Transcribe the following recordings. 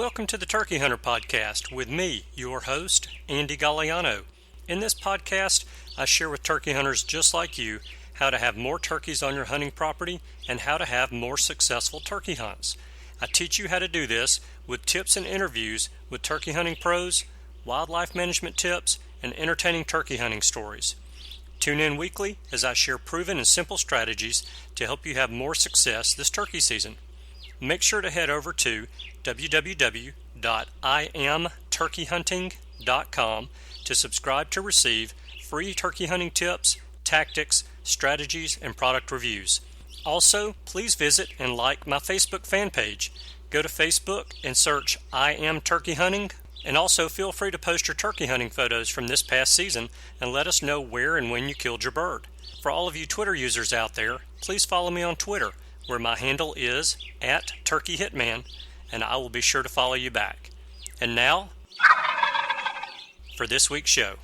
Welcome to the Turkey Hunter Podcast with me, your host, Andy Galliano. In this podcast, I share with turkey hunters just like you how to have more turkeys on your hunting property and how to have more successful turkey hunts. I teach you how to do this with tips and interviews with turkey hunting pros, wildlife management tips, and entertaining turkey hunting stories. Tune in weekly as I share proven and simple strategies to help you have more success this turkey season. Make sure to head over to www.iamturkeyhunting.com to subscribe to receive free turkey hunting tips, tactics, strategies, and product reviews. Also, please visit and like my Facebook fan page. Go to Facebook and search I Am Turkey Hunting, and also feel free to post your turkey hunting photos from this past season and let us know where and when you killed your bird. For all of you Twitter users out there, please follow me on Twitter, where my handle is @TurkeyHitman, and I will be sure to follow you back. And now, for this week's show.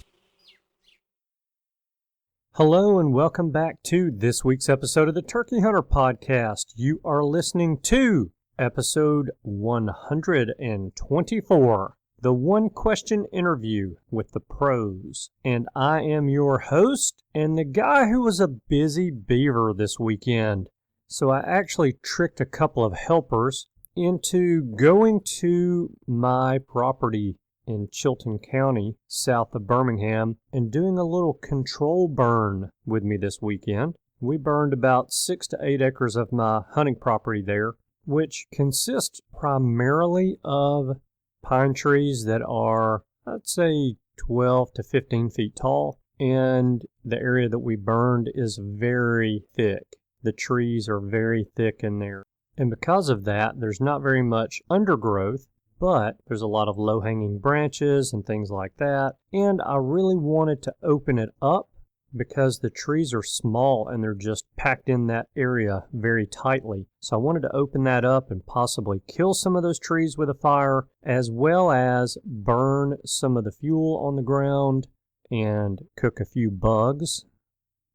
Hello and welcome back to this week's episode of the Turkey Hunter Podcast. You are listening to episode 124, the one question interview with the pros. And I am your host and the guy who was a busy beaver this weekend. So I actually tricked a couple of helpers into going to my property in Chilton County, south of Birmingham, and doing a little control burn with me this weekend. We burned about 6 to 8 acres of my hunting property there, which consists primarily of pine trees that are, I'd say, 12 to 15 feet tall, and the area that we burned is very thick. The trees are very thick in there. And because of that, there's not very much undergrowth, but there's a lot of low-hanging branches and things like that. And I really wanted to open it up because the trees are small and they're just packed in that area very tightly. So I wanted to open that up and possibly kill some of those trees with a fire, as well as burn some of the fuel on the ground and cook a few bugs,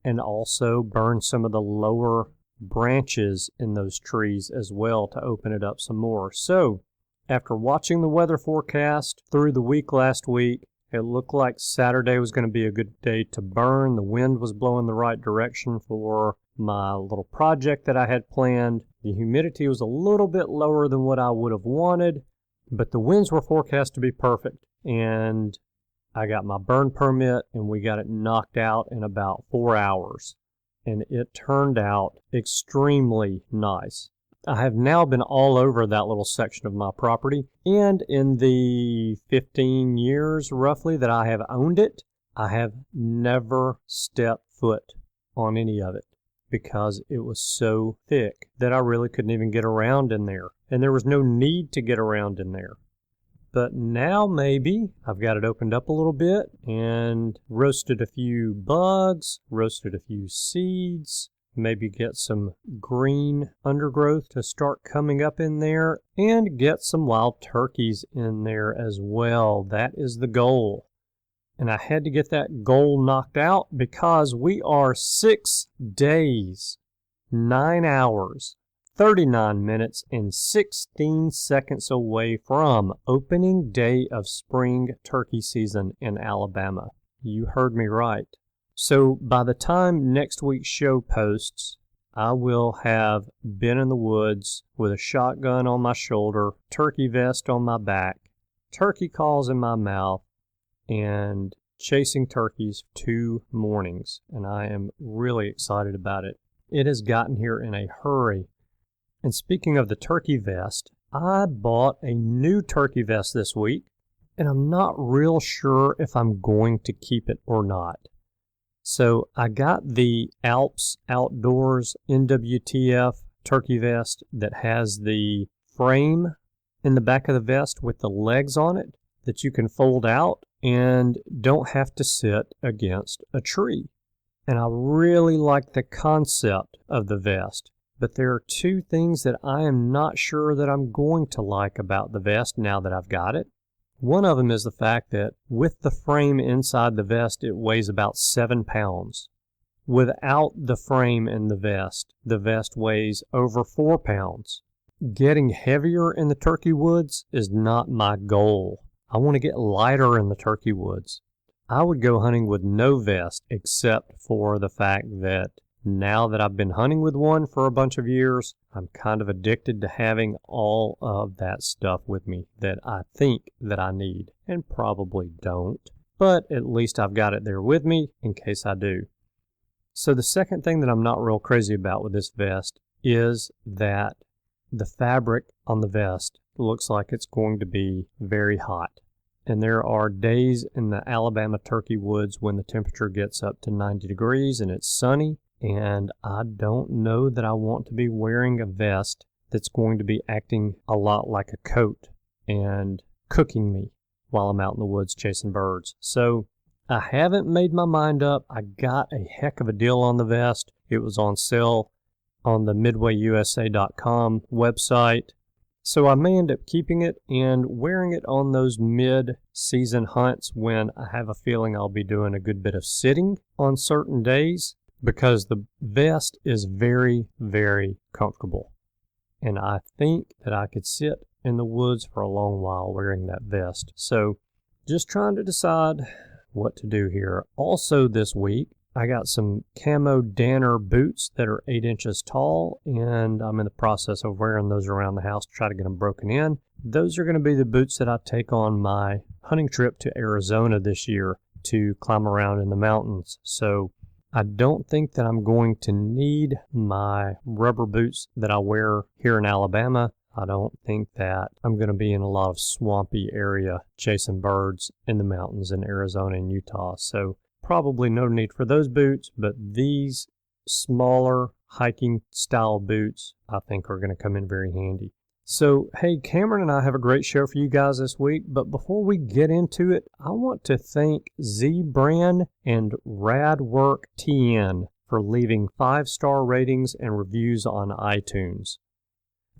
and also burn some of the lower branches in those trees as well to open it up some more. So, after watching the weather forecast through the week last week, it looked like Saturday was going to be a good day to burn. The wind was blowing the right direction for my little project that I had planned. The humidity was a little bit lower than what I would have wanted, but the winds were forecast to be perfect. And I got my burn permit and we got it knocked out in about 4 hours. And it turned out extremely nice. I have now been all over that little section of my property, and in the 15 years roughly that I have owned it, I have never stepped foot on any of it because it was so thick that I really couldn't even get around in there. And there was no need to get around in there. But now maybe I've got it opened up a little bit and roasted a few bugs, roasted a few seeds, maybe get some green undergrowth to start coming up in there, and get some wild turkeys in there as well. That is the goal. And I had to get that goal knocked out because we are 6 days, 9 hours, 39 minutes, and 16 seconds away from opening day of spring turkey season in Alabama. You heard me right. So by the time next week's show posts, I will have been in the woods with a shotgun on my shoulder, turkey vest on my back, turkey calls in my mouth, and chasing turkeys 2 mornings. And I am really excited about it. It has gotten here in a hurry. And speaking of the turkey vest, I bought a new turkey vest this week, and I'm not real sure if I'm going to keep it or not. So I got the Alps Outdoors NWTF turkey vest that has the frame in the back of the vest with the legs on it that you can fold out and don't have to sit against a tree. And I really like the concept of the vest. But there are 2 things that I am not sure that I'm going to like about the vest now that I've got it. One of them is the fact that with the frame inside the vest, it weighs about 7 pounds. Without the frame in the vest weighs over 4 pounds. getting heavier in the turkey woods is not my goal. I want to get lighter in the turkey woods. I would go hunting with no vest except for the fact that now that I've been hunting with one for a bunch of years, I'm kind of addicted to having all of that stuff with me that I think that I need and probably don't, but at least I've got it there with me in case I do. So the second thing that I'm not real crazy about with this vest is that the fabric on the vest looks like it's going to be very hot. And there are days in the Alabama turkey woods when the temperature gets up to 90 degrees and it's sunny, and I don't know that I want to be wearing a vest that's going to be acting a lot like a coat and cooking me while I'm out in the woods chasing birds. So I haven't made my mind up. I got a heck of a deal on the vest. It was on sale on the MidwayUSA.com website. So I may end up keeping it and wearing it on those mid-season hunts when I have a feeling I'll be doing a good bit of sitting on certain days, because the vest is very, very comfortable. And I think that I could sit in the woods for a long while wearing that vest. So just trying to decide what to do here. Also this week, I got some camo Danner boots that are 8 inches tall, and I'm in the process of wearing those around the house to try to get them broken in. Those are going to be the boots that I take on my hunting trip to Arizona this year to climb around in the mountains. So I don't think that I'm going to need my rubber boots that I wear here in Alabama. I don't think that I'm going to be in a lot of swampy area chasing birds in the mountains in Arizona and Utah. So probably no need for those boots, but these smaller hiking style boots I think are going to come in very handy. So, hey, Cameron and I have a great show for you guys this week, but before we get into it, I want to thank Z-Brand and Radwork TN for leaving 5-star ratings and reviews on iTunes.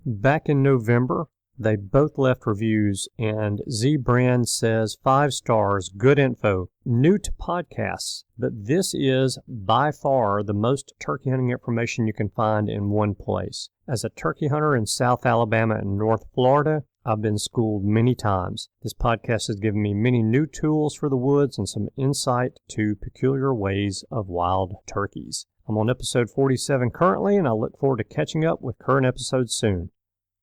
Back in November, they both left reviews, and Z-Brand says 5 stars, good info, new to podcasts, but this is by far the most turkey hunting information you can find in one place. As a turkey hunter in South Alabama and North Florida, I've been schooled many times. This podcast has given me many new tools for the woods and some insight to peculiar ways of wild turkeys. I'm on episode 47 currently, and I look forward to catching up with current episodes soon.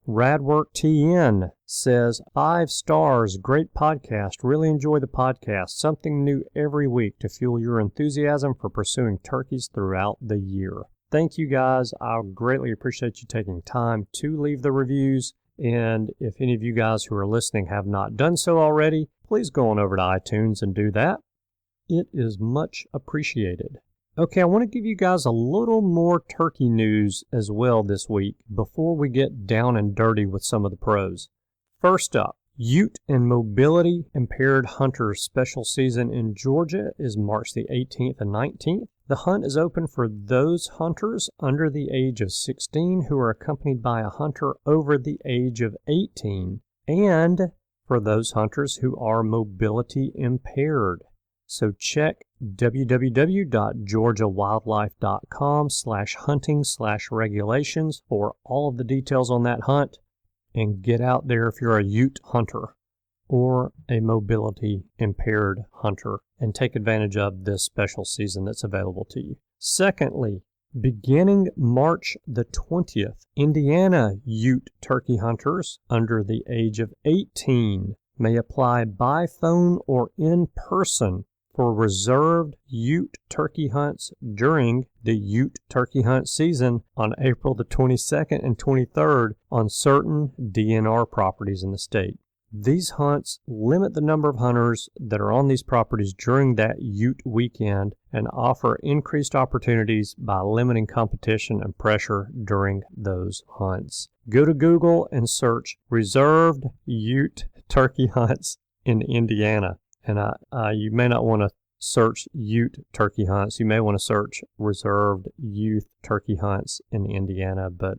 Radwork TN says, 5 stars, great podcast, really enjoy the podcast, something new every week to fuel your enthusiasm for pursuing turkeys throughout the year. Thank you guys, I greatly appreciate you taking time to leave the reviews, and if any of you guys who are listening have not done so already, please go on over to iTunes and do that. It is much appreciated. Okay, I want to give you guys a little more turkey news as well this week before we get down and dirty with some of the pros. First up, Ute and mobility impaired hunters special season in Georgia is March the 18th and 19th. The hunt is open for those hunters under the age of 16 who are accompanied by a hunter over the age of 18, and for those hunters who are mobility impaired. So check www.georgiawildlife.com/hunting/regulations for all of the details on that hunt, and get out there if you're a Ute hunter or a mobility impaired hunter and take advantage of this special season that's available to you. Secondly, beginning March the 20th, Indiana Ute turkey hunters under the age of 18 may apply by phone or in person for reserved Ute turkey hunts during the Ute turkey hunt season on April the 22nd and 23rd on certain DNR properties in the state. These hunts limit the number of hunters that are on these properties during that Ute weekend and offer increased opportunities by limiting competition and pressure during those hunts. Go to Google and search reserved Ute turkey hunts in Indiana. And you may not want to search Ute turkey hunts. You may want to search reserved youth turkey hunts in Indiana, but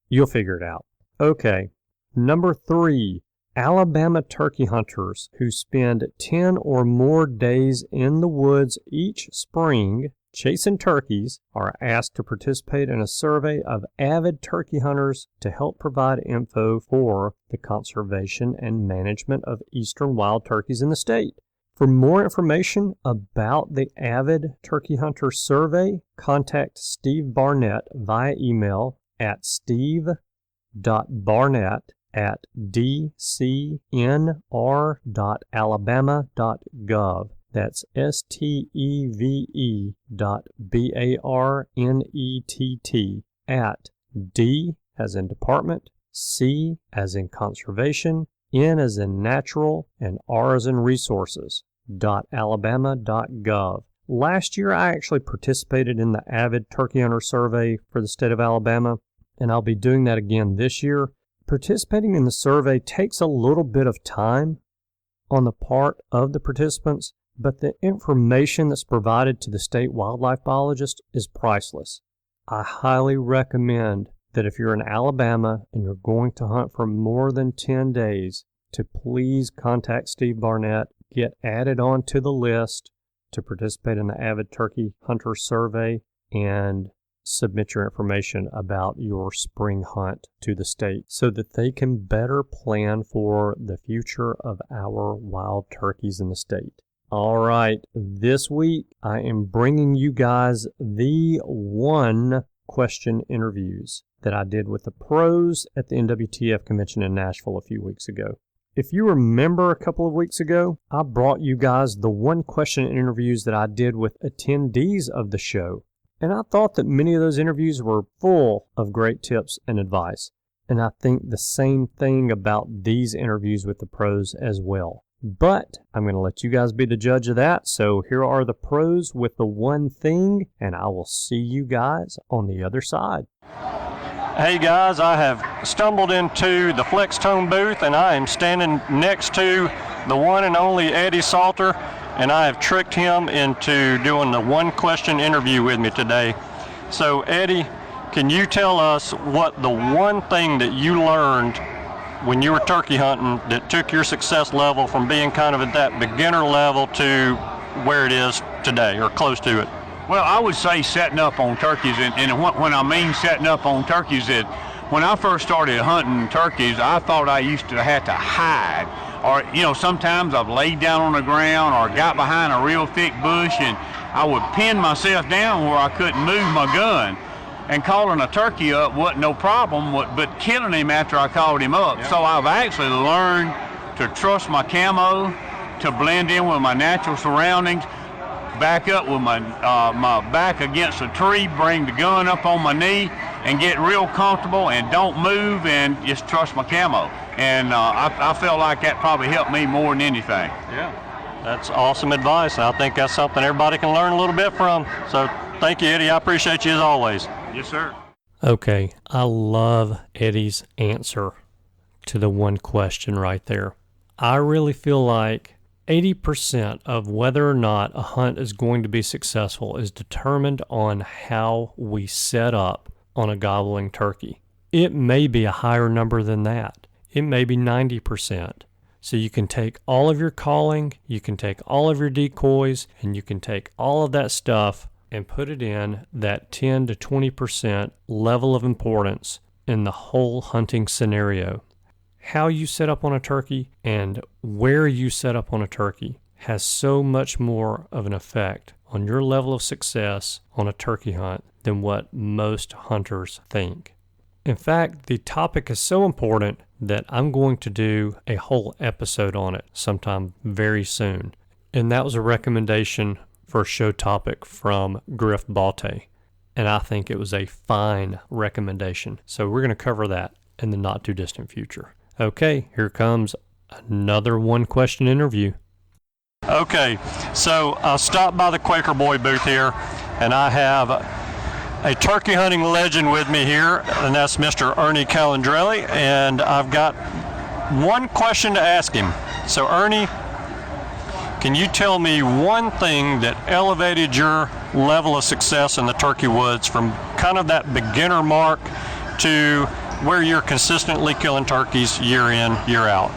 you'll figure it out. Okay, number 3, Alabama turkey hunters who spend 10 or more days in the woods each spring chasing turkeys are asked to participate in a survey of avid turkey hunters to help provide info for the conservation and management of eastern wild turkeys in the state. For more information about the Avid Turkey Hunter Survey, contact Steve Barnett via email at steve.barnett@dcnr.alabama.gov. That's steve.barnett at D as in department, C as in conservation, N as in natural, and R as in resources, .alabama.gov. Last year, I actually participated in the Avid Turkey Hunter Survey for the state of Alabama, and I'll be doing that again this year. Participating in the survey takes a little bit of time on the part of the participants, but the information that's provided to the state wildlife biologist is priceless. I highly recommend that if you're in Alabama and you're going to hunt for more than 10 days, to please contact Steve Barnett, get added onto the list to participate in the Avid Turkey Hunter Survey, and submit your information about your spring hunt to the state so that they can better plan for the future of our wild turkeys in the state. All right, this week I am bringing you guys the one question interviews that I did with the pros at the NWTF convention in Nashville a few weeks ago. If you remember a couple of weeks ago, I brought you guys the one question interviews that I did with attendees of the show. And I thought that many of those interviews were full of great tips and advice. And I think the same thing about these interviews with the pros as well. But I'm going to let you guys be the judge of that. So here are the pros with the one thing, and I will see you guys on the other side. Hey guys, I have stumbled into the Flex Tone booth, and I am standing next to the one and only Eddie Salter, and I have tricked him into doing the one question interview with me today. So Eddie, can you tell us what the one thing that you learned when you were turkey hunting that took your success level from being kind of at that beginner level to where it is today, or close to it? Well, I would say setting up on turkeys, and when I mean setting up on turkeys, is when I first started hunting turkeys, I thought I used to have to hide. Or, sometimes I've laid down on the ground or got behind a real thick bush, and I would pin myself down where I couldn't move my gun. And calling a turkey up wasn't no problem, but killing him after I called him up. Yeah. So I've actually learned to trust my camo, to blend in with my natural surroundings, back up with my back against a tree, bring the gun up on my knee, and get real comfortable and don't move and just trust my camo. And I felt like that probably helped me more than anything. Yeah, that's awesome advice. I think that's something everybody can learn a little bit from. So thank you, Eddie. I appreciate you as always. Yes, sir. Okay, I love Eddie's answer to the one question right there. I really feel like 80% of whether or not a hunt is going to be successful is determined on how we set up on a gobbling turkey. It may be a higher number than that. It may be 90%. So you can take all of your calling, you can take all of your decoys, and you can take all of that stuff and put it in that 10 to 20% level of importance in the whole hunting scenario. How you set up on a turkey and where you set up on a turkey has so much more of an effect on your level of success on a turkey hunt than what most hunters think. In fact, the topic is so important that I'm going to do a whole episode on it sometime very soon. And that was a recommendation for a show topic from Griff Balte, and I think it was a fine recommendation. So we're going to cover that in the not too distant future. Okay, here comes another one question interview. Okay, so I stopped by the Quaker Boy booth here, and I have a turkey hunting legend with me here, and that's Mr. Ernie Calandrelli, and I've got one question to ask him. So Ernie, can you tell me one thing that elevated your level of success in the turkey woods from kind of that beginner mark to where you're consistently killing turkeys year in, year out?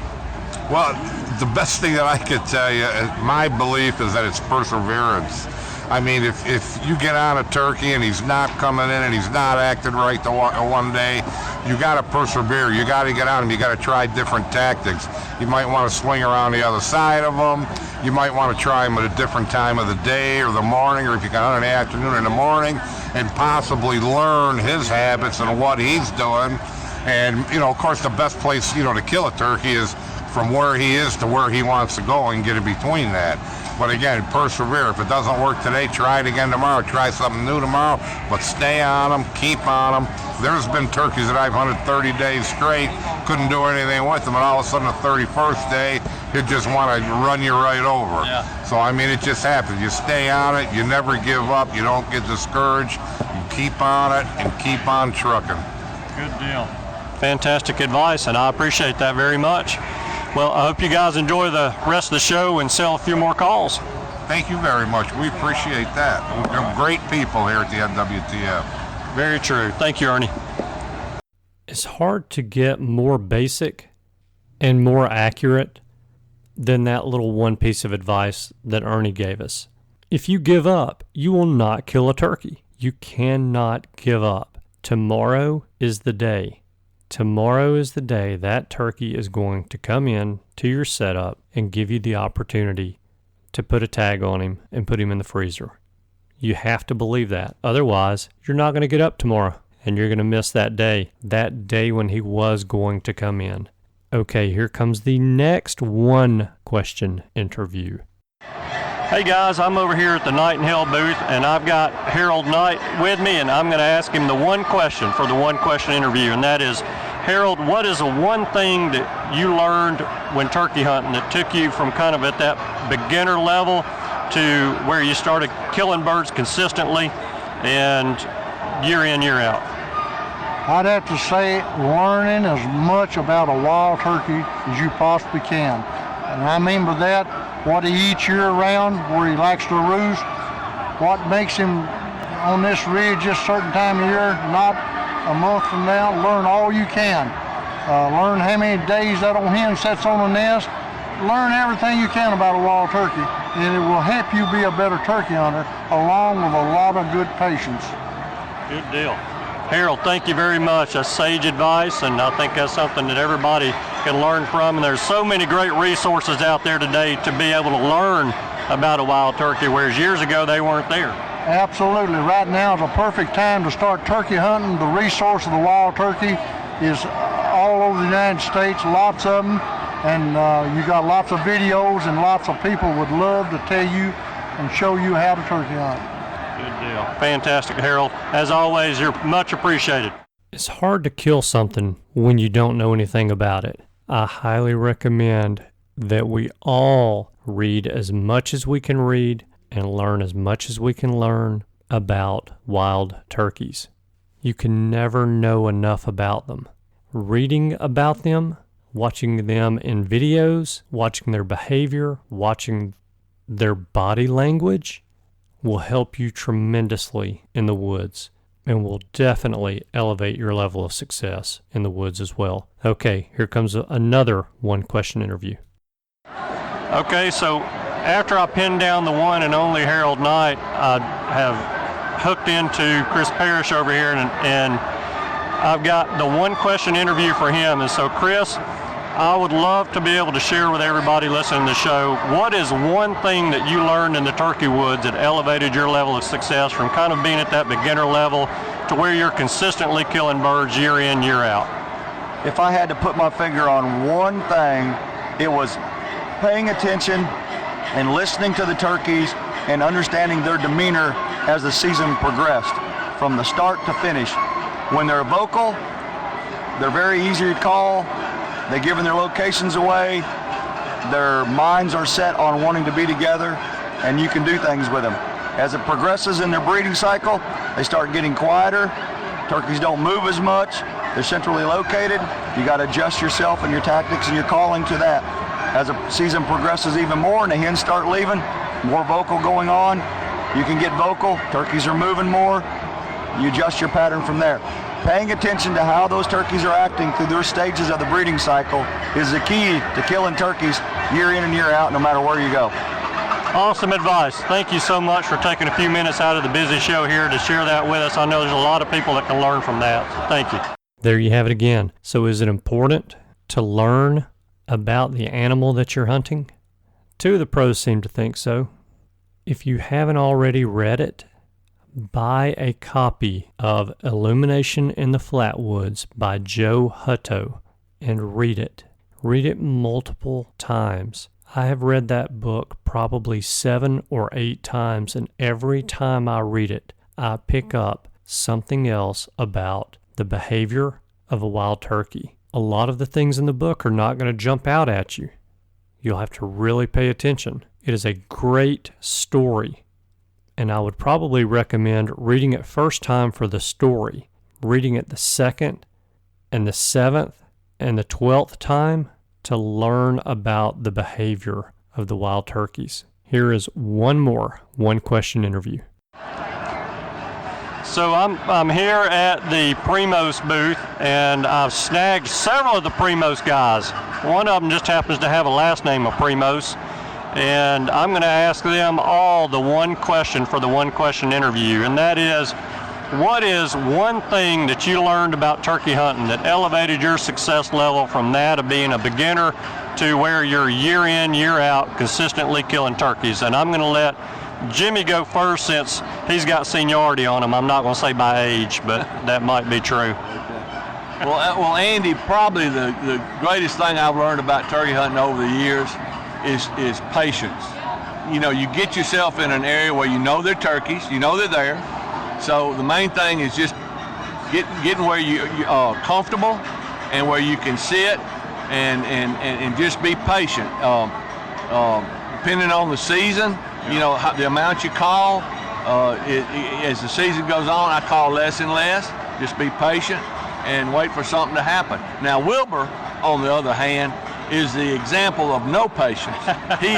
Well, the best thing that I could tell you, my belief is that it's perseverance. I mean, if you get on a turkey and he's not coming in and he's not acting right the one day, you got to persevere. You got to get on him. You got to try different tactics. You might want to swing around the other side of him. You might want to try him at a different time of the day or the morning, or if you got on in the afternoon or in the morning, and possibly learn his habits and what he's doing. And, of course, the best place, to kill a turkey is from where he is to where he wants to go and get in between that. But again, persevere. If it doesn't work today, try it again tomorrow. Try something new tomorrow, but stay on them, keep on them. There's been turkeys that I've hunted 30 days straight, couldn't do anything with them, and all of a sudden the 31st day, it just want to run you right over. Yeah. So, I mean, it just happens. You stay on it, you never give up, you don't get discouraged, you keep on it and keep on trucking. Good deal. Fantastic advice, and I appreciate that very much. Well, I hope you guys enjoy the rest of the show and sell a few more calls. Thank you very much. We appreciate that. We're great people here at the NWTF. Very true. Thank you, Ernie. It's hard to get more basic and more accurate than that little one piece of advice that Ernie gave us. If you give up, you will not kill a turkey. You cannot give up. Tomorrow is the day. Tomorrow is the day that turkey is going to come in to your setup and give you the opportunity to put a tag on him and put him in the freezer. You have to believe that. Otherwise, you're not going to get up tomorrow and you're going to miss that day when he was going to come in. Okay, here comes the next one question interview. Hey guys, I'm over here at the Night in Hell booth and I've got Harold Knight with me, and I'm going to ask him the one question for the one question interview, and that is, Harold, what is the one thing that you learned when turkey hunting that took you from kind of at that beginner level to where you started killing birds consistently and year in, year out? I'd have to say learning as much about a wild turkey as you possibly can. And I mean by that, what he eats year-round, where he likes to roost, what makes him on this ridge this certain time of year, not a month from now. Learn all you can. Learn how many days that old hen sits on the nest. Learn everything you can about a wild turkey, and it will help you be a better turkey hunter, along with a lot of good patience. Good deal. Harold, thank you very much. That's sage advice, and I think that's something that everybody can learn from. And there's so many great resources out there today to be able to learn about a wild turkey, whereas years ago they weren't there. Absolutely. Right now is a perfect time to start turkey hunting. The resource of the wild turkey is all over the United States, lots of them, and you got lots of videos, and lots of people would love to tell you and show you how to turkey hunt. Good deal. Fantastic, Harold. As always, you're much appreciated. It's hard to kill something when you don't know anything about it. I highly recommend that we all read as much as we can read and learn as much as we can learn about wild turkeys. You can never know enough about them. Reading about them, watching them in videos, watching their behavior, watching their body language will help you tremendously in the woods and will definitely elevate your level of success in the woods as well. Okay, here comes another one question interview. Okay, so after I pinned down the one and only Harold Knight, I have hooked into Chris Parrish over here, and I've got the one question interview for him. And so, Chris, I would love to be able to share with everybody listening to the show, what is one thing that you learned in the turkey woods that elevated your level of success from kind of being at that beginner level to where you're consistently killing birds year in, year out? If I had to put my finger on one thing, it was paying attention and listening to the turkeys and understanding their demeanor as the season progressed, from the start to finish. When they're vocal, they're very easy to call. They're giving their locations away. Their minds are set on wanting to be together, and you can do things with them. As it progresses in their breeding cycle, they start getting quieter. Turkeys don't move as much. They're centrally located. You got to adjust yourself and your tactics and your calling to that. As the season progresses even more and the hens start leaving, more vocal going on, you can get vocal. Turkeys are moving more. You adjust your pattern from there. Paying attention to how those turkeys are acting through their stages of the breeding cycle is the key to killing turkeys year in and year out, no matter where you go. Awesome advice. Thank you so much for taking a few minutes out of the busy show here to share that with us. I know there's a lot of people that can learn from that. Thank you. There you have it again. So is it important to learn about the animal that you're hunting? Two of the pros seem to think so. If you haven't already read it, buy a copy of Illumination in the Flatwoods by Joe Hutto and read it. Read it multiple times. I have read that book probably 7 or 8 times, and every time I read it, I pick up something else about the behavior of a wild turkey. A lot of the things in the book are not going to jump out at you. You'll have to really pay attention. It is a great story, and I would probably recommend reading it first time for the story, reading it the second and the 7th and the 12th time to learn about the behavior of the wild turkeys. Here is one more one-question interview. So I'm here at the Primos booth, and I've snagged several of the Primos guys. One of them just happens to have a last name of Primos, and I'm going to ask them all the one question for the one-question interview, and that is, what is one thing that you learned about turkey hunting that elevated your success level from that of being a beginner to where you're year in, year out, consistently killing turkeys? And I'm going to let Jimmy go first since he's got seniority on him. I'm not going to say by age, but that might be true. Well, Andy, probably the greatest thing I've learned about turkey hunting over the years is patience. You know, you get yourself in an area where you know they're turkeys, you know they're there. So the main thing is just getting where you are comfortable and where you can sit and just be patient. Depending on the season, you know, the amount you call, as the season goes on, I call less and less. Just be patient and wait for something to happen. Now, Wilbur, on the other hand, is the example of no patience. He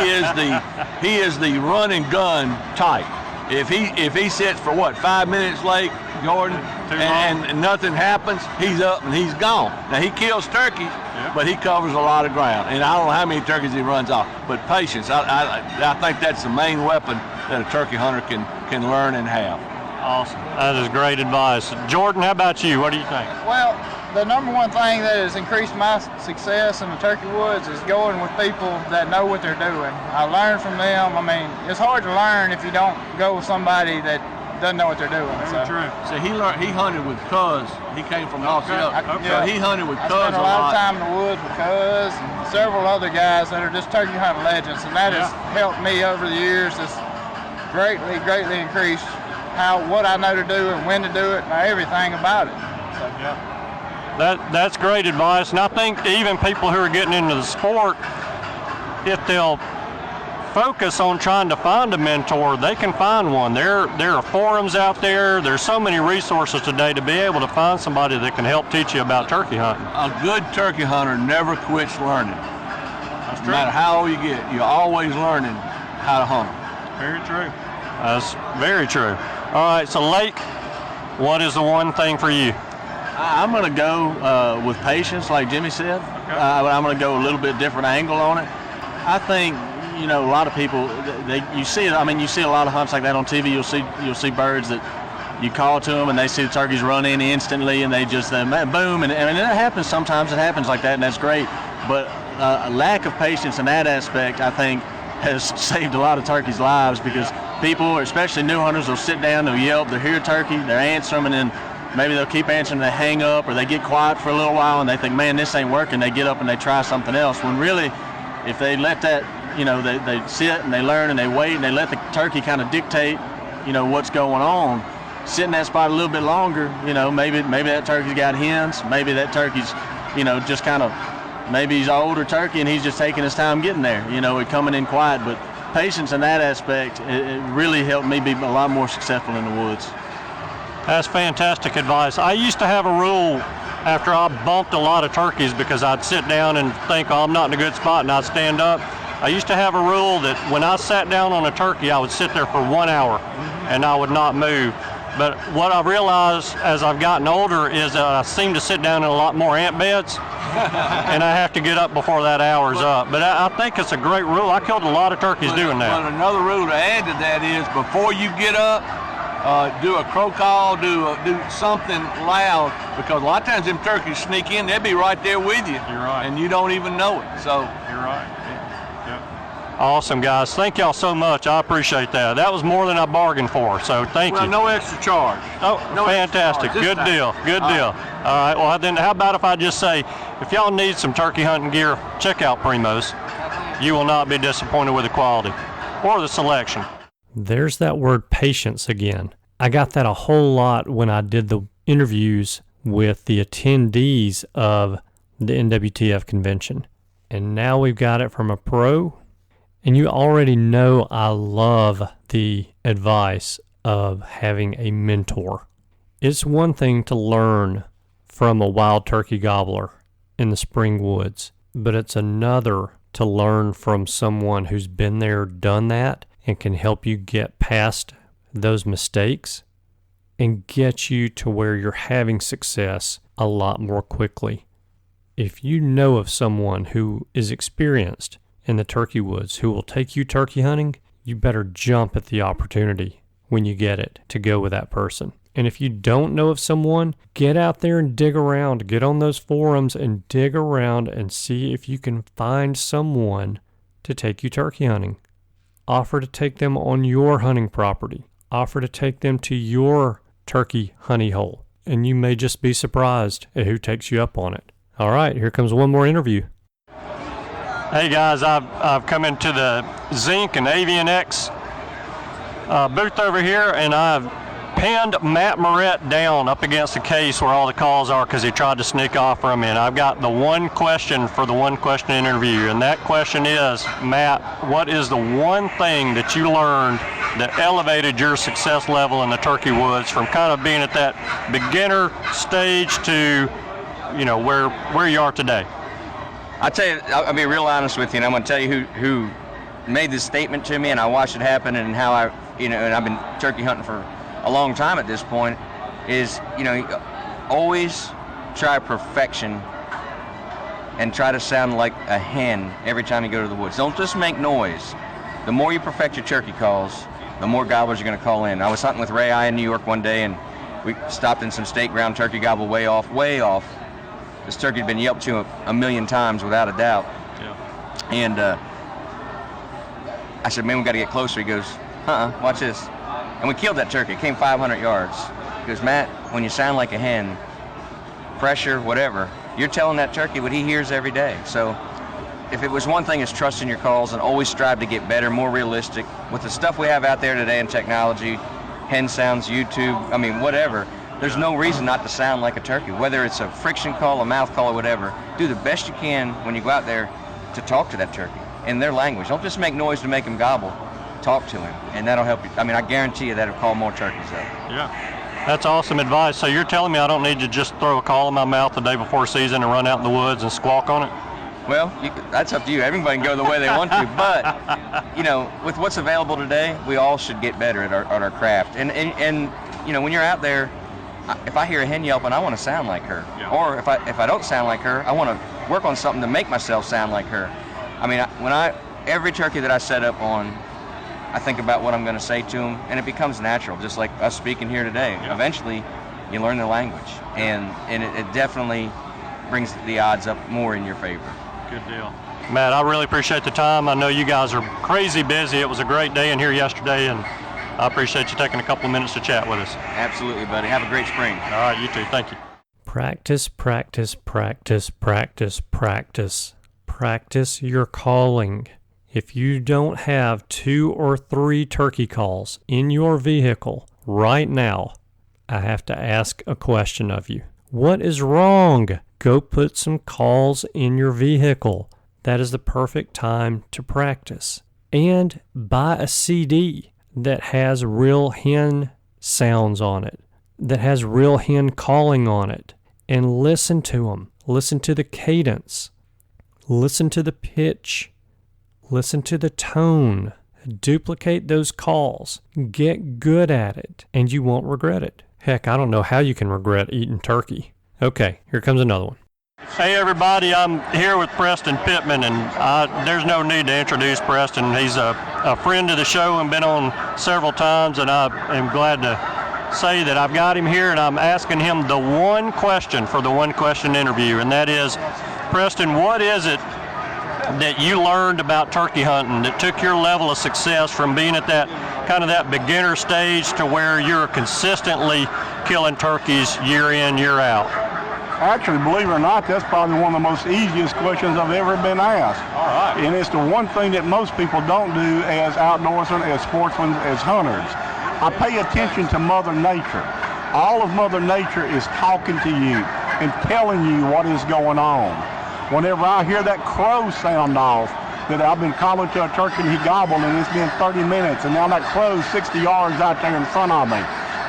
is the run and gun type. If he sits for 5 minutes late, Jordan, and nothing happens, he's up and he's gone. Now he kills turkeys, but he covers a lot of ground, and I don't know how many turkeys he runs off. But patience, I think that's the main weapon that a turkey hunter can learn and have. Awesome. That is great advice. Jordan, how about you? What do you think? Well, the number one thing that has increased my success in the turkey woods is going with people that know what they're doing. I learn from them. I mean, it's hard to learn if you don't go with somebody that doesn't know what they're doing. Very true. So he hunted with Cuz. He came from Nashville. Okay. So he hunted with Cuz a lot. I spent a lot of time in the woods with Cuz and several other guys that are just turkey hunting legends, and that has helped me over the years. It's greatly increased what I know to do and when to do it and everything about it. So, That's great advice, and I think even people who are getting into the sport, if they'll focus on trying to find a mentor, they can find one. There are forums out there. There's so many resources today to be able to find somebody that can help teach you about turkey hunting. A good turkey hunter never quits learning. That's true. No matter how old you get, you're always learning how to hunt. Very true. That's very true. All right, so Lake, what is the one thing for you? I'm going to go with patience, like Jimmy said. Okay. I'm going to go a little bit different angle on it. I think, you know, a lot of people, you see it. I mean, you see a lot of hunts like that on TV. You'll see birds that you call to them and they see the turkeys run in instantly and they just boom. And that happens sometimes. It happens like that, and that's great. But a lack of patience in that aspect, I think, has saved a lot of turkeys' lives, because people, especially new hunters, will sit down, they'll yelp, they'll hear a turkey, they'll answer them, and then maybe they'll keep answering, they hang up, or they get quiet for a little while and they think, man, this ain't working. They get up and they try something else. When really, if they let that, you know, they sit and they learn and they wait and they let the turkey kind of dictate, you know, what's going on, sit in that spot a little bit longer, you know, maybe that turkey's got hens, maybe that turkey's, you know, just kind of, maybe he's an older turkey and he's just taking his time getting there, you know, coming in quiet. But patience in that aspect, it really helped me be a lot more successful in the woods. That's fantastic advice. I used to have a rule after I bumped a lot of turkeys, because I'd sit down and think, oh, I'm not in a good spot, and I'd stand up. I used to have a rule that when I sat down on a turkey, I would sit there for 1 hour and I would not move. But what I realized as I've gotten older is that I seem to sit down in a lot more ant beds, and I have to get up before that hour's up. But I think it's a great rule. I killed a lot of turkeys doing that. But another rule to add to that is before you get up, do a crow call, do something loud, because a lot of times them turkeys sneak in, they'll be right there with you. You're right. And you don't even know it. So you're right. Awesome, guys. Thank y'all so much. I appreciate that. That was more than I bargained for, so thank you. No extra charge. Oh, no fantastic. Good deal. Good deal. All right. Well, then how about if I just say, if y'all need some turkey hunting gear, check out Primos. You will not be disappointed with the quality or the selection. There's that word patience again. I got that a whole lot when I did the interviews with the attendees of the NWTF convention. And now we've got it from a pro. And you already know I love the advice of having a mentor. It's one thing to learn from a wild turkey gobbler in the spring woods, but it's another to learn from someone who's been there, done that, and can help you get past those mistakes and get you to where you're having success a lot more quickly. If you know of someone who is experienced in the turkey woods who will take you turkey hunting, you better jump at the opportunity when you get it to go with that person. And if you don't know of someone, get out there and dig around. Get on those forums and dig around and see if you can find someone to take you turkey hunting. Offer to take them on your hunting property. Offer to take them to your turkey honey hole. And you may just be surprised at who takes you up on it. All right, here comes one more interview. Hey guys, I've come into the Zinc and Avian X booth over here, and I've pinned Matt Morrett down up against the case where all the calls are because he tried to sneak off from me. And I've got the one question for the one question interview, and that question is, Matt, what is the one thing that you learned that elevated your success level in the turkey woods from kind of being at that beginner stage to, you know, where you are today? I'll tell you, I'll be real honest with you, and I'm going to tell you who made this statement to me, and I watched it happen, and how and I've been turkey hunting for a long time at this point, is, always try perfection and try to sound like a hen every time you go to the woods. Don't just make noise. The more you perfect your turkey calls, the more gobblers are going to call in. I was hunting with Ray I in New York one day, and we stopped in some state ground turkey gobble way off. This turkey had been yelped to a million times without a doubt. Yeah. And I said, man, we got to get closer. He goes, watch this. And we killed that turkey. It came 500 yards. He goes, Matt, when you sound like a hen, pressure, whatever, you're telling that turkey what he hears every day. So if it was one thing, it's trusting your calls and always strive to get better, more realistic. With the stuff we have out there today in technology, hen sounds, YouTube, whatever, there's no reason not to sound like a turkey. Whether it's a friction call, a mouth call, or whatever, do the best you can when you go out there to talk to that turkey in their language. Don't just make noise to make him gobble. Talk to him, and that'll help you. I guarantee you that'll call more turkeys up. Yeah, that's awesome advice. So you're telling me I don't need to just throw a call in my mouth the day before season and run out in the woods and squawk on it? Well, that's up to you. Everybody can go the way they want to, but with what's available today, we all should get better at our craft. And when you're out there, if I hear a hen yelping, I want to sound like her. Yeah. Or if I don't sound like her, I want to work on something to make myself sound like her. Every turkey that I set up on, I think about what I'm going to say to them, and it becomes natural, just like us speaking here today. Yeah. Eventually, you learn the language, and it definitely brings the odds up more in your favor. Good deal. Matt, I really appreciate the time. I know you guys are crazy busy. It was a great day in here yesterday, and I appreciate you taking a couple of minutes to chat with us. Absolutely, buddy. Have a great spring. All right, you too. Thank you. Practice, practice, practice, practice, practice. Practice your calling. If you don't have 2 or 3 turkey calls in your vehicle right now, I have to ask a question of you. What is wrong? Go put some calls in your vehicle. That is the perfect time to practice. And buy a CD that has real hen sounds on it, that has real hen calling on it, and listen to them. Listen to the cadence. Listen to the pitch. Listen to the tone. Duplicate those calls. Get good at it, and you won't regret it. Heck, I don't know how you can regret eating turkey. Okay, here comes another one. Hey everybody, I'm here with Preston Pittman, and there's no need to introduce Preston. He's a friend of the show and been on several times, and I am glad to say that I've got him here, and I'm asking him the one question for the one question interview, and that is, Preston, what is it that you learned about turkey hunting that took your level of success from being at that kind of that beginner stage to where you're consistently killing turkeys year in, year out? Actually, believe it or not, that's probably one of the most easiest questions I've ever been asked. All right. And it's the one thing that most people don't do as outdoorsmen, as sportsmen, as hunters. I pay attention to Mother Nature. All of Mother Nature is talking to you and telling you what is going on. Whenever I hear that crow sound off, that I've been calling to a turkey and he gobbled and it's been 30 minutes and now that crow's 60 yards out there in front of me.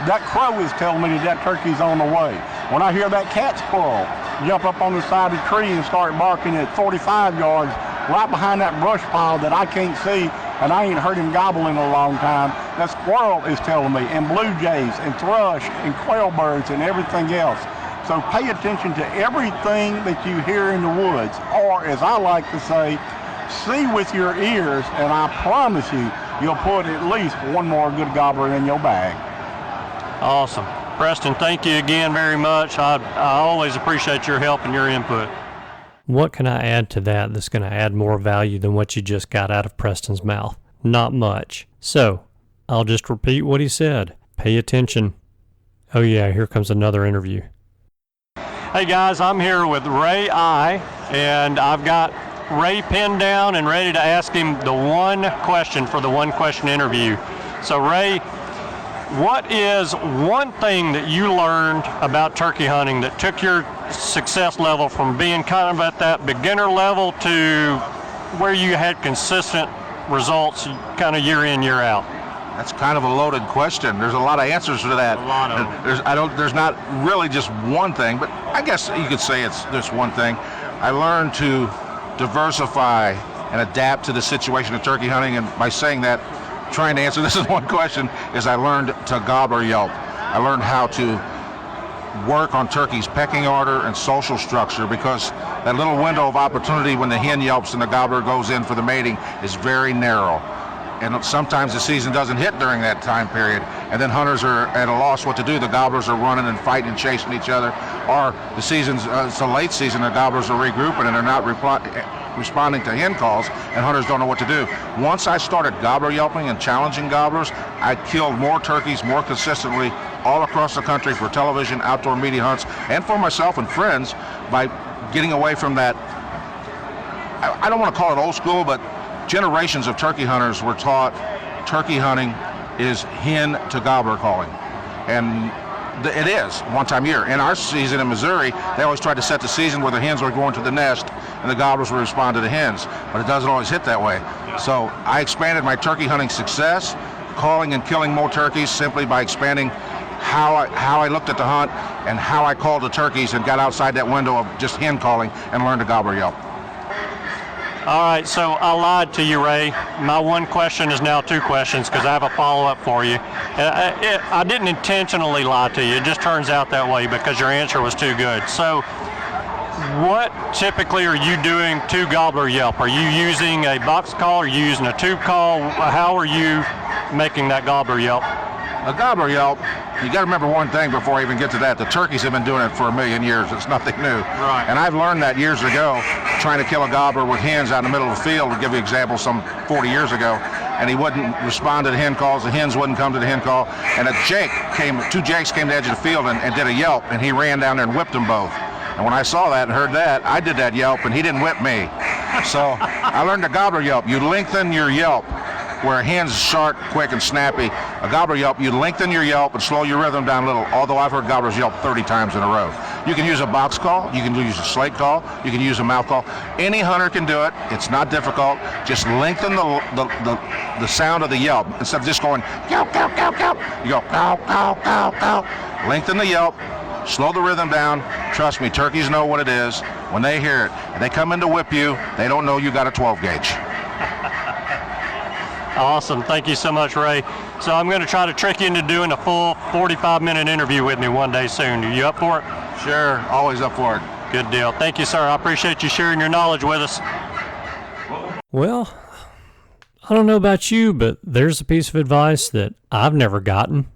That crow is telling me that that turkey's on the way. When I hear that cat squirrel jump up on the side of the tree and start barking at 45 yards right behind that brush pile that I can't see and I ain't heard him gobble in a long time, that squirrel is telling me, and blue jays and thrush and quail birds and everything else. So pay attention to everything that you hear in the woods, or as I like to say, see with your ears, and I promise you, you'll put at least one more good gobbler in your bag. Awesome. Preston, thank you again very much. I always appreciate your help and your input. What can I add to that that's going to add more value than what you just got out of Preston's mouth? Not much. So, I'll just repeat what he said. Pay attention. Oh yeah, here comes another interview. Hey guys, I'm here with Ray I, and I've got Ray pinned down and ready to ask him the one question for the one question interview. So Ray, what is one thing that you learned about turkey hunting that took your success level from being kind of at that beginner level to where you had consistent results kind of year in, year out? That's kind of a loaded question. There's a lot of answers to that. A lot of them. There's not really just one thing, but I guess you could say it's just one thing. I learned to diversify and adapt to the situation of turkey hunting, and by saying that, trying to answer this is one question, is I learned to gobbler yelp. I learned how to work on turkey's pecking order and social structure, because that little window of opportunity when the hen yelps and the gobbler goes in for the mating is very narrow. And sometimes the season doesn't hit during that time period, and then hunters are at a loss what to do. The gobblers are running and fighting and chasing each other, or the season's it's a late season, the gobblers are regrouping and they're not responding to hen calls, and hunters don't know what to do. Once I started gobbler yelping and challenging gobblers, I killed more turkeys more consistently all across the country for television, outdoor media hunts, and for myself and friends by getting away from that, I don't want to call it old school, but generations of turkey hunters were taught turkey hunting is hen to gobbler calling. And it is one time a year. In our season in Missouri, they always tried to set the season where the hens were going to the nest and the gobblers would respond to the hens, but it doesn't always hit that way. So I expanded my turkey hunting success, calling and killing more turkeys simply by expanding how I looked at the hunt and how I called the turkeys, and got outside that window of just hen calling and learned to gobbler yelp. All right, so I lied to you, Ray. My one question is now two questions because I have a follow-up for you. I didn't intentionally lie to you. It just turns out that way because your answer was too good. So what typically are you doing to gobbler yelp? Are you using a box call? Are you using a tube call? How are you making that gobbler yelp? A gobbler yelp, you got to remember one thing before I even get to that. The turkeys have been doing it for a million years. It's nothing new. Right. And I've learned that years ago, trying to kill a gobbler with hens out in the middle of the field. To give you an example, some 40 years ago, and he wouldn't respond to the hen calls. The hens wouldn't come to the hen call. And two jakes came to the edge of the field and did a yelp, and he ran down there and whipped them both. And when I saw that and heard that, I did that yelp, and he didn't whip me. So I learned a gobbler yelp. You lengthen your yelp. Where a hen's sharp, quick, and snappy, a gobbler yelp, you lengthen your yelp and slow your rhythm down a little, although I've heard gobblers yelp 30 times in a row. You can use a box call, you can use a slate call, you can use a mouth call. Any hunter can do it. It's not difficult. Just lengthen the sound of the yelp. Instead of just going, yelp, yelp, yelp, yelp, you go, cow, cow, cow, cow. Lengthen the yelp, slow the rhythm down. Trust me, turkeys know what it is. When they hear it, and they come in to whip you, they don't know you got a 12 gauge. Awesome. Thank you so much, Ray. So I'm going to try to trick you into doing a full 45-minute interview with me one day soon. Are you up for it? Sure. Always up for it. Good deal. Thank you, sir. I appreciate you sharing your knowledge with us. Well, I don't know about you, but there's a piece of advice that I've never gotten.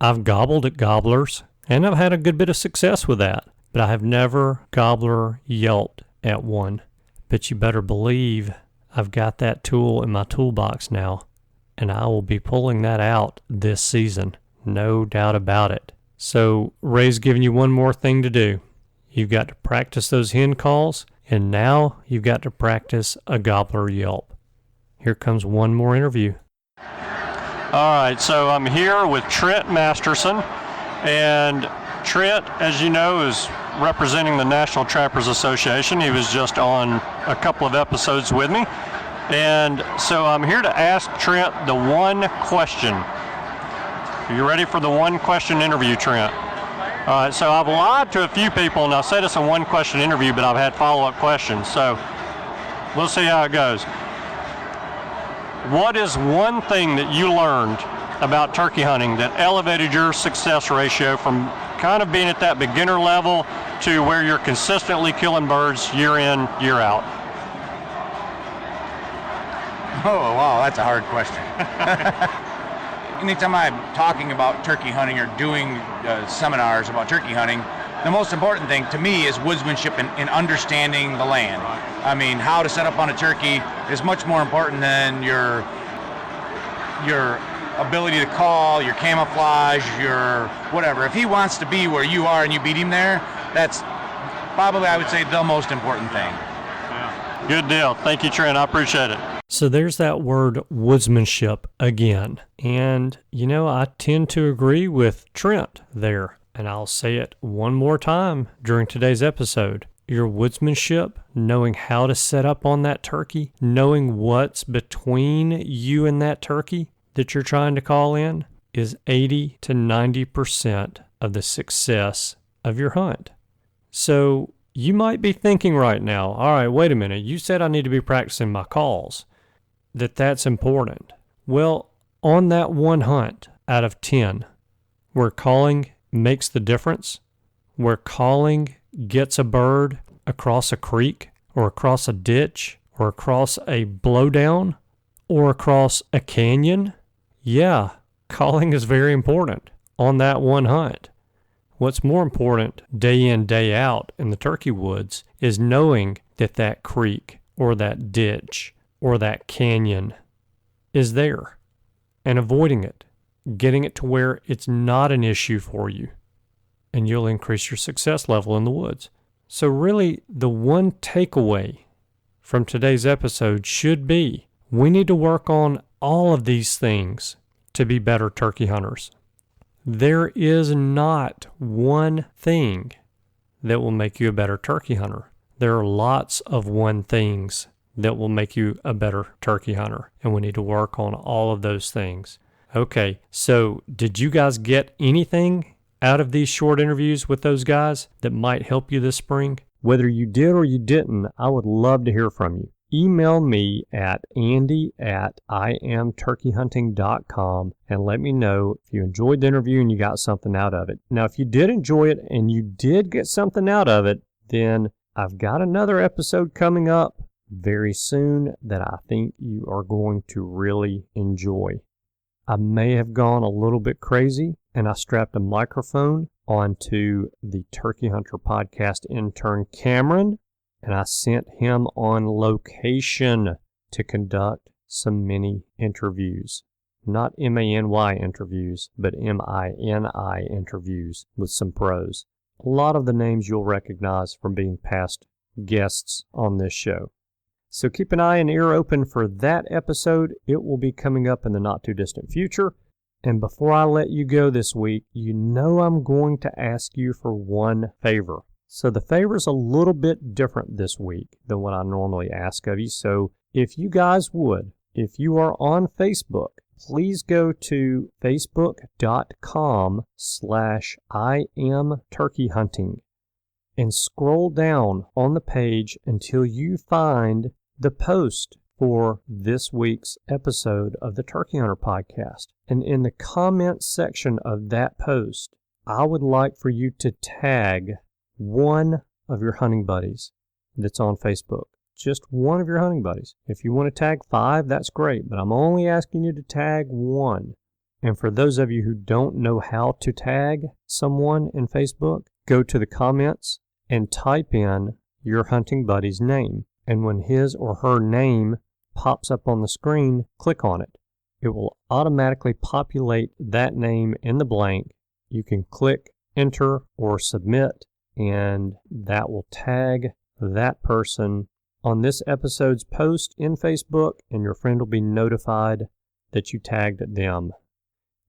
I've gobbled at gobblers, and I've had a good bit of success with that, but I have never gobbler yelped at one. But you better believe I've got that tool in my toolbox now, and I will be pulling that out this season. No doubt about it. So Ray's giving you one more thing to do. You've got to practice those hen calls, and now you've got to practice a gobbler yelp. Here comes one more interview. All right, so I'm here with Trent Masterson, and Trent, as you know, is representing the National Trappers Association. He was just on a couple of episodes with me, and so I'm here to ask Trent the one question. Are you ready for the one question interview, Trent? All right, so I've lied to a few people, and I said it's a one question interview, but I've had follow-up questions, so we'll see how it goes. What is one thing that you learned about turkey hunting that elevated your success ratio from kind of being at that beginner level to where you're consistently killing birds year in, year out? Oh, wow, that's a hard question. Anytime I'm talking about turkey hunting or doing seminars about turkey hunting, the most important thing to me is woodsmanship and understanding the land. I mean, how to set up on a turkey is much more important than your ability to call, your camouflage, your whatever. If he wants to be where you are and you beat him there, that's probably, I would say, the most important thing. Yeah. Good deal. Thank you, Trent. I appreciate it. So there's that word woodsmanship again. And, you know, I tend to agree with Trent there. And I'll say it one more time during today's episode. Your woodsmanship, knowing how to set up on that turkey, knowing what's between you and that turkey that you're trying to call in, is 80 to 90% of the success of your hunt. So you might be thinking right now, all right, wait a minute, you said I need to be practicing my calls, that's important. Well, on that one hunt out of 10, where calling makes the difference, where calling gets a bird across a creek or across a ditch or across a blowdown or across a canyon, yeah, calling is very important on that one hunt. What's more important day in, day out in the turkey woods is knowing that that creek or that ditch or that canyon is there and avoiding it, getting it to where it's not an issue for you, and you'll increase your success level in the woods. So really, the one takeaway from today's episode should be we need to work on all of these things to be better turkey hunters. There is not one thing that will make you a better turkey hunter. There are lots of one things that will make you a better turkey hunter, and we need to work on all of those things. Okay, so did you guys get anything out of these short interviews with those guys that might help you this spring? Whether you did or you didn't, I would love to hear from you. Email me at andy@imturkeyhunting.com and let me know if you enjoyed the interview and you got something out of it. Now, if you did enjoy it and you did get something out of it, then I've got another episode coming up very soon that I think you are going to really enjoy. I may have gone a little bit crazy, and I strapped a microphone onto the Turkey Hunter podcast intern Cameron, and I sent him on location to conduct some mini interviews. Not M-A-N-Y interviews, but M-I-N-I interviews with some pros. A lot of the names you'll recognize from being past guests on this show. So keep an eye and ear open for that episode. It will be coming up in the not-too-distant future. And before I let you go this week, you know I'm going to ask you for one favor. So the favor's a little bit different this week than what I normally ask of you. So if you guys would, if you are on Facebook, please go to facebook.com/IamTurkeyHunting and scroll down on the page until you find the post for this week's episode of the Turkey Hunter podcast. And in the comments section of that post, I would like for you to tag one of your hunting buddies that's on Facebook. Just one of your hunting buddies. If you want to tag 5, that's great, but I'm only asking you to tag 1. And for those of you who don't know how to tag someone in Facebook, go to the comments and type in your hunting buddy's name. And when his or her name pops up on the screen, click on it. It will automatically populate that name in the blank. You can click enter or submit, and that will tag that person on this episode's post in Facebook, and your friend will be notified that you tagged them.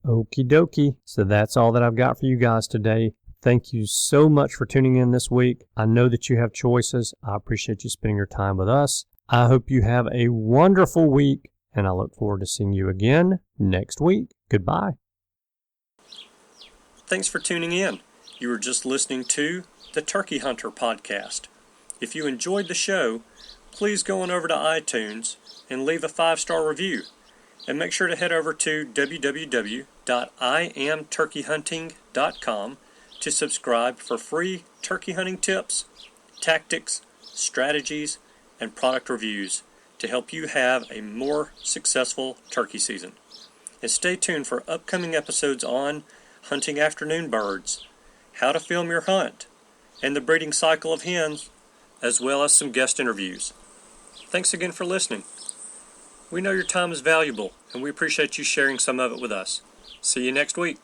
Okie dokie. So that's all that I've got for you guys today. Thank you so much for tuning in this week. I know that you have choices. I appreciate you spending your time with us. I hope you have a wonderful week, and I look forward to seeing you again next week. Goodbye. Thanks for tuning in. You were just listening to the Turkey Hunter Podcast. If you enjoyed the show, please go on over to iTunes and leave a 5-star review. And make sure to head over to www.iamturkeyhunting.com to subscribe for free turkey hunting tips, tactics, strategies, and product reviews to help you have a more successful turkey season. And stay tuned for upcoming episodes on hunting afternoon birds, how to film your hunt, and the breeding cycle of hens, as well as some guest interviews. Thanks again for listening. We know your time is valuable, and we appreciate you sharing some of it with us. See you next week.